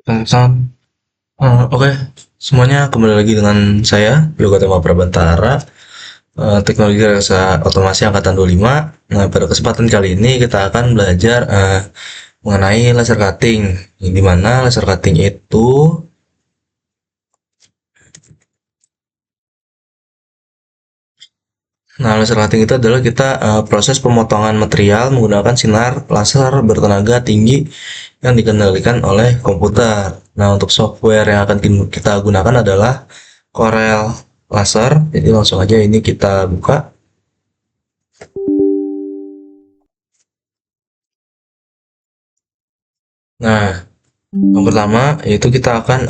Pesan. Oke, semuanya kembali lagi dengan saya, Yoga Tama Prabantara, Teknologi Rekayasa Otomasi Angkatan 25. Nah, pada kesempatan kali ini kita akan belajar mengenai laser cutting. Di mana laser cutting itu, laser cutting itu adalah kita proses pemotongan material menggunakan sinar laser bertenaga tinggi yang dikendalikan oleh komputer. Nah, untuk software yang akan kita gunakan adalah Corel Laser. Jadi langsung aja ini kita buka. Nah, yang pertama yaitu kita akan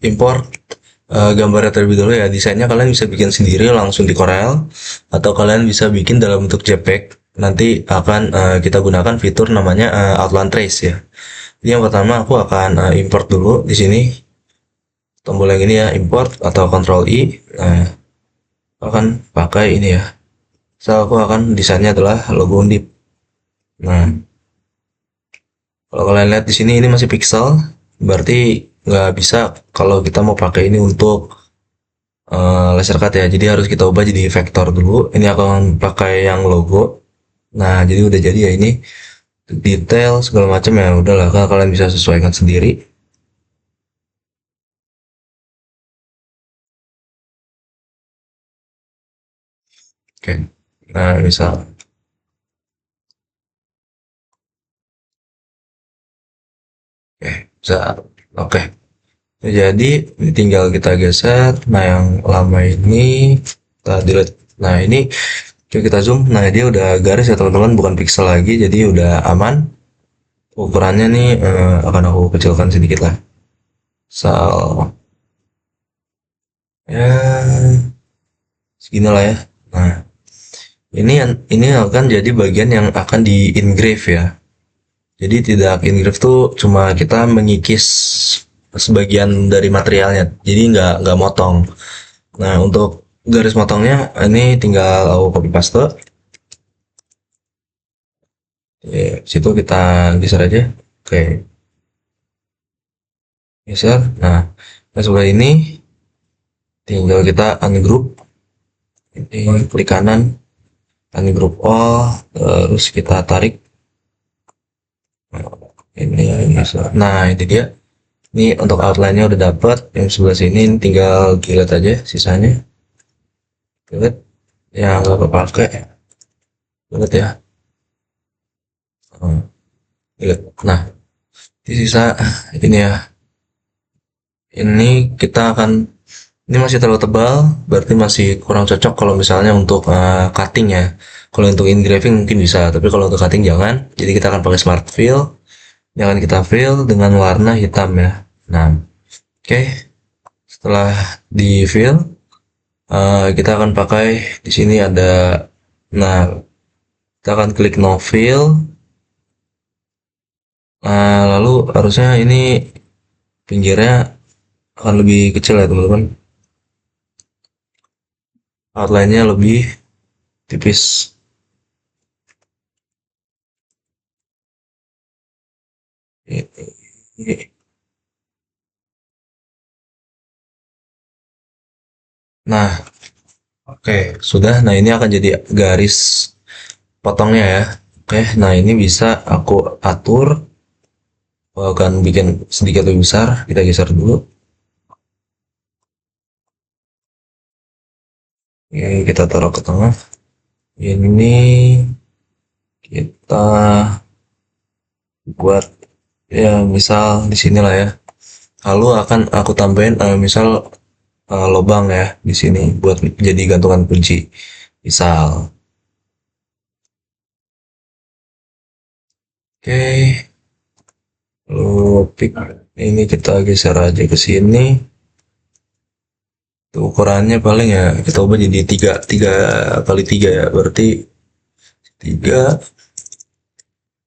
import gambarnya terlebih dulu ya. Desainnya kalian bisa bikin sendiri langsung di Corel atau kalian bisa bikin dalam bentuk JPEG. Nanti akan kita gunakan fitur namanya Outline Trace ya. Jadi yang pertama aku akan import dulu di sini tombol yang ini ya, import atau Ctrl I. Nah, aku akan pakai ini ya. So, aku akan desainnya adalah logo Undip. Nah, kalau kalian lihat di sini ini masih pixel, berarti nggak bisa kalau kita mau pakai ini untuk laser cut ya. Jadi harus kita ubah jadi vektor dulu. Ini akan pakai yang logo. Nah, jadi udah jadi ya ini detail segala macam ya. Udahlah, kan kalian bisa sesuaikan sendiri. Oke. Nah, misal, oke, bisa. Oke. Jadi tinggal kita geser. Nah, yang lama ini kita delete. Nah, ini coba kita zoom. Nah, dia udah garis ya teman-teman, bukan pixel lagi. Jadi udah aman. Ukurannya nih akan aku kecilkan sedikit lah. Misal ya segini lah ya. Nah, ini akan jadi bagian yang akan di engrave ya. Jadi tidak engrave tuh cuma kita mengikis sebagian dari materialnya. Jadi nggak motong. Nah, untuk garis motongnya ini tinggal aku copy paste. Situ kita geser aja. Oke, geser. Nah, sebelah ini tinggal kita ungroup. Ini klik kanan, ungroup all, terus kita tarik. Ini, nah ini dia. Ini untuk outline-nya udah dapet. Yang sebelah sini tinggal delete aja sisanya. Delete yang nggak kepake. Delete ya. Hmm, delete. Nah, di sisa ini ya. Ini kita akan ini masih terlalu tebal, berarti masih kurang cocok kalau misalnya untuk cutting ya. Kalau untuk engraving mungkin bisa, tapi kalau untuk cutting jangan. Jadi kita akan pakai smart fill. Jangan kita fill dengan warna hitam ya. Nah, oke. Setelah di fill, kita akan pakai di sini ada, nah kita akan klik no fill. Lalu harusnya ini pinggirnya akan lebih kecil ya teman-teman. Outline-nya lebih tipis. Nah, oke, sudah. Nah, ini akan jadi garis potongnya ya. Oke, nah ini bisa aku atur. Aku akan bikin sedikit lebih besar. Kita geser dulu. Ini kita taruh ke tengah. Ini kita buat ya misal di sini lah ya. Lalu akan aku tambahin misal lubang ya di sini buat jadi gantungan kunci. Misal, oke, lalu pick ini kita geser aja ke sini. Tuh, ukurannya paling ya kita ubah jadi tiga tiga kali tiga ya, berarti tiga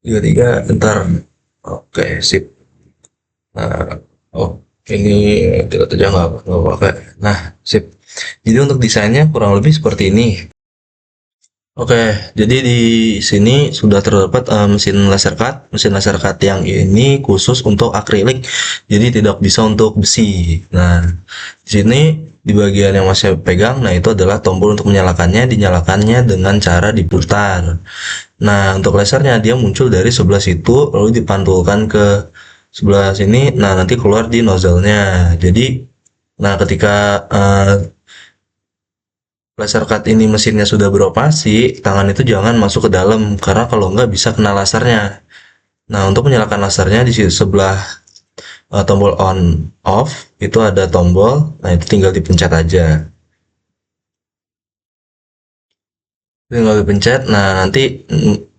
tiga tiga. Bentar, oke sip. Nah, oh ini tidak aja nggak pakai. Nah, sip. Jadi untuk desainnya kurang lebih seperti ini. Oke, jadi di sini sudah terdapat mesin laser cut. Mesin laser cut yang ini khusus untuk akrilik, jadi tidak bisa untuk besi. Nah, di sini di bagian yang masih pegang, nah itu adalah tombol untuk menyalakannya. Dinyalakannya dengan cara diputar. Nah, untuk lasernya dia muncul dari sebelah situ, lalu dipantulkan ke sebelah sini. Nah, nanti keluar di nozzle-nya. Jadi, nah ketika laser cut ini mesinnya sudah beroperasi, tangan itu jangan masuk ke dalam karena kalau nggak bisa kena lasernya. Nah, untuk menyalakan lasernya di sebelah tombol on off itu ada tombol. Nah, itu tinggal dipencet aja. Tinggal dipencet. Nah, nanti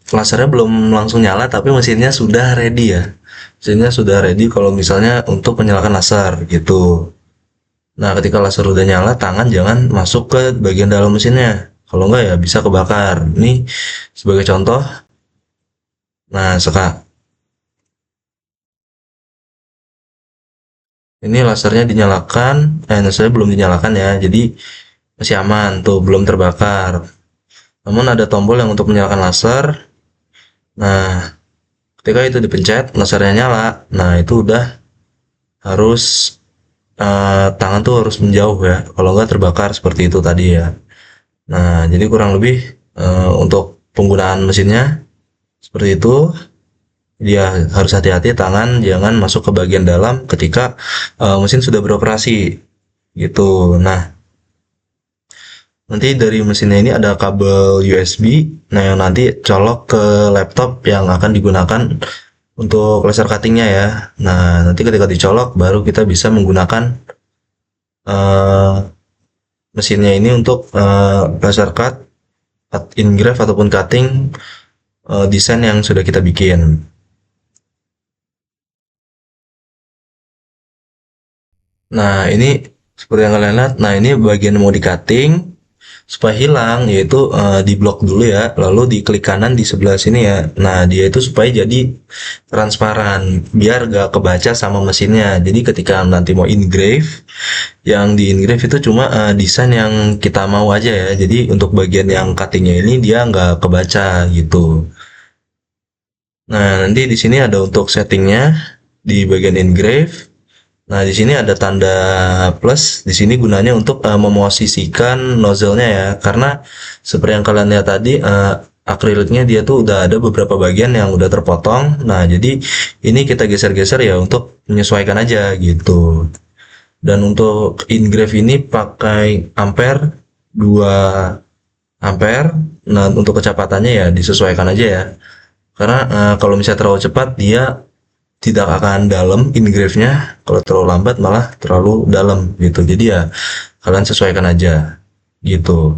lasernya belum langsung nyala tapi mesinnya sudah ready ya. Mesinnya sudah ready kalau misalnya untuk menyalakan laser gitu. Nah, ketika laser udah nyala, tangan jangan masuk ke bagian dalam mesinnya. Kalau nggak ya bisa kebakar. Ini sebagai contoh. Nah, ini lasernya dinyalakan, lasernya belum dinyalakan ya, jadi masih aman tuh, belum terbakar. Namun ada tombol yang untuk menyalakan laser. Nah, ketika itu dipencet, lasernya nyala. Nah, itu udah harus tangan tuh harus menjauh ya, kalau nggak terbakar seperti itu tadi ya. Nah, jadi kurang lebih untuk penggunaan mesinnya seperti itu. Dia harus hati-hati tangan jangan masuk ke bagian dalam ketika mesin sudah beroperasi gitu. Nah, nanti dari mesinnya ini ada kabel USB, nah yang nanti colok ke laptop yang akan digunakan untuk laser cuttingnya ya. Nah, nanti ketika dicolok baru kita bisa menggunakan eh, mesinnya ini untuk laser cut, engrave ataupun cutting desain yang sudah kita bikin. Nah, ini seperti yang kalian lihat. Nah, ini bagian mau di cutting supaya hilang, yaitu di blok dulu ya, lalu diklik kanan di sebelah sini ya. Nah, dia itu supaya jadi transparan biar gak kebaca sama mesinnya. Jadi ketika nanti mau engrave, yang di engrave itu cuma desain yang kita mau aja ya. Jadi untuk bagian yang cuttingnya ini dia nggak kebaca gitu. Nah, nanti di sini ada untuk settingnya di bagian engrave. Nah, di sini ada tanda plus. Di sini gunanya untuk memosisikan nozzle-nya ya. Karena seperti yang kalian lihat tadi, akriliknya dia tuh udah ada beberapa bagian yang udah terpotong. Nah, jadi ini kita geser-geser ya untuk menyesuaikan aja gitu. Dan untuk engrave ini pakai ampere 2 ampere. Nah, untuk kecepatannya ya disesuaikan aja ya. Karena kalau misalnya terlalu cepat dia tidak akan dalam engrave-nya, kalau terlalu lambat malah terlalu dalam gitu. Jadi ya kalian sesuaikan aja gitu.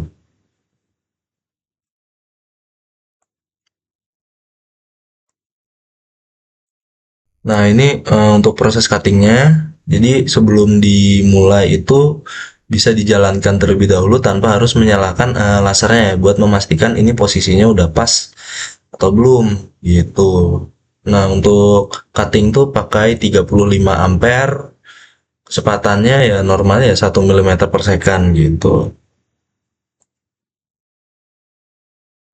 Nah, ini untuk proses cuttingnya. Jadi sebelum dimulai itu bisa dijalankan terlebih dahulu tanpa harus menyalakan lasernya ya, buat memastikan ini posisinya udah pas atau belum gitu. Nah, untuk cutting tuh pakai 35 ampere, kecepatannya ya normalnya ya 1 mm per second gitu.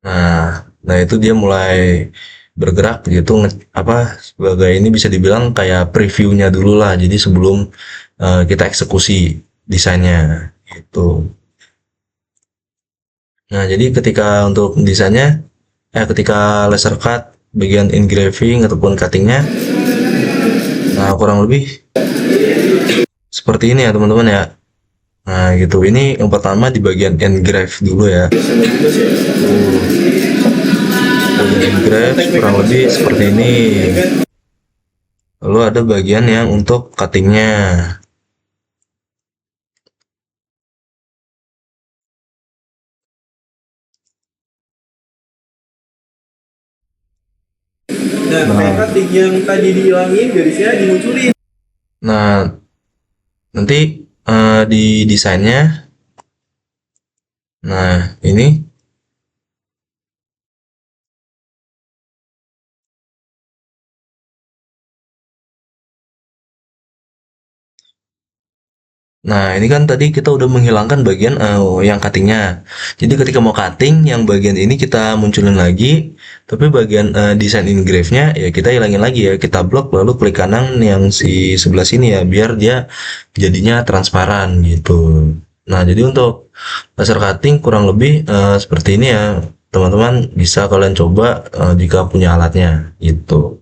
Nah, nah itu dia mulai bergerak gitu, apa sebagai ini bisa dibilang kayak previewnya dulu lah. Jadi sebelum kita eksekusi desainnya gitu. Nah, jadi ketika untuk desainnya, ketika laser cut, bagian engraving ataupun cuttingnya, nah kurang lebih seperti ini ya teman-teman ya. Nah gitu, ini yang pertama di bagian engrave dulu ya. Bagian engrave kurang lebih seperti ini. Lalu ada bagian yang untuk cuttingnya. Nah, kayak Nah, cutting yang tadi dihilangin garisnya dimunculin. nah nanti di desainnya, nah ini, Nah, ini kan tadi kita udah menghilangkan bagian yang cuttingnya. Jadi ketika mau cutting, yang bagian ini kita munculin lagi, tapi bagian desain engrave-nya ya kita hilangin lagi ya. Kita blok lalu klik kanan yang si sebelah sini ya, biar dia jadinya transparan gitu. Nah, jadi untuk laser cutting kurang lebih seperti ini ya. Teman-teman bisa kalian coba jika punya alatnya gitu.